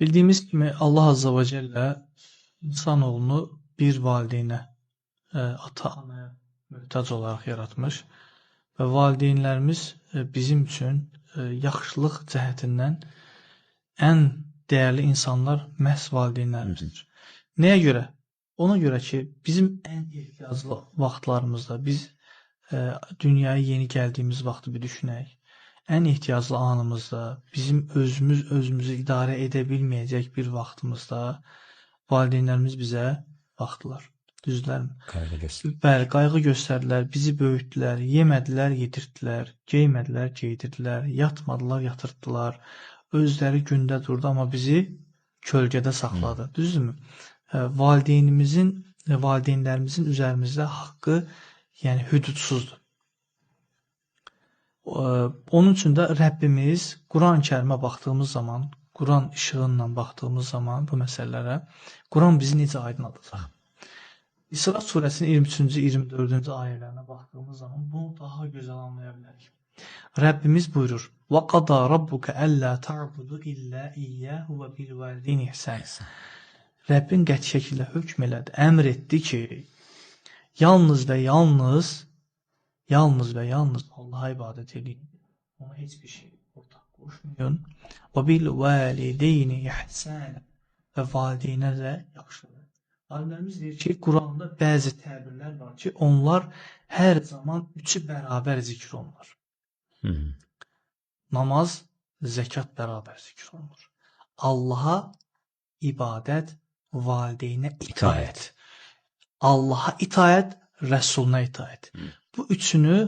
Bildiyimiz kimi Allah Azza və Cəllə insanoğlunu bir valideynə, ata-anaya möhtac olaraq yaratmış və valideynlərimiz bizim üçün yaxşılıq cəhətindən ən dəyərli insanlar məhz valideynlərimizdir. Nəyə görə? Ona görə ki, bizim ən ehtiyaclı vaxtlarımızda, biz dünyaya yeni gəldiyimiz vaxtı bir düşünək. Ən ehtiyaclı anımızda, bizim özümüzü idarə edə bilməyəcək bir vaxtımızda valideynlərimiz bizə baxdılar. Düzdürlərmi? Qayğı göstərdilər. Bəli, qayğı göstərdilər, bizi böyütdülər, yemədilər, yedirdilər, geymədilər, geydirdilər, yatmadılar, yatırtdılar. Özləri gündə durdu, amma bizi kölgədə saxladı. Düzdürmü? Valideynlərimizin üzərimizdə haqqı, yəni hüdudsuzdur. Onun üçün də Rəbbimiz Quran-Kərimə baxdığımız zaman, Quran işığıyla baxdığımız zaman bu məsələlərə, Quran bizi necə aydınlatacaq? İsra surəsinin 23-cü, 24-cü ayələrinə baxdığımız zaman bunu daha gözəl anlaya bilərik. Rəbbimiz buyurur: وَقَضَى رَبُّكَ أَلَّا تَعْبُدُوا إِلَّا إِيَّاهُ وَبِالْوَالِدَيْنِ إِحْسَانًا. Rəbbin qəti şəkildə hökm elədi, əmr etdi ki, yalnız və yalnız Allaha ibadət edin. Ona heç bir şey ortaq qoşmayın. وَبِالْوَالِدَيْنِ إِحْسَانًا. Və valideynə də yaxşılıq. Alimlərimiz deyir ki, Quranda bəzi təbirlər var ki, onlar hər zaman üçü bərabər zikr olunur. Namaz, zəkat bərabər zikr olunur. Allaha ibadət, valideynə itaət. Allaha itaət, Rəsuluna itaət. Bu üçünü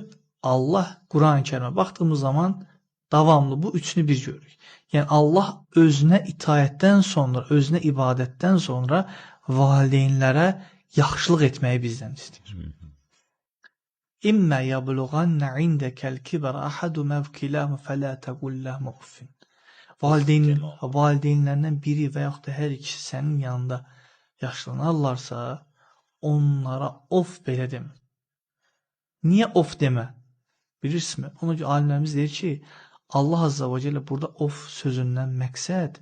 Allah Quran-Kərimə baxdığımız zaman davamlı bu üçünü bir görürük. Yəni Allah özünə itaətdən sonra, özünə ibadətdən sonra valideynlərə yaxşılıq etməyi bizdən istəyir. İmmə yəbluğannə indəkəl kibər əhədumə vkiləhu fələ təqulləhmə uffin. Valideynlərindən biri və yaxud da hər ikisi sənin yanında yaşlanarlarsa, onlara of belə demə. Niyə of demə? Bilirsinizmi? Ona görə alimlərimiz deyir ki, Allah Azza və Cəllə burada of sözündən məqsəd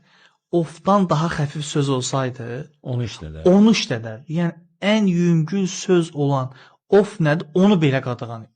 ofdan daha xəfif söz olsaydı, onu işlədər. Yəni ən yüngül söz olan of nədir? Onu belə qadağan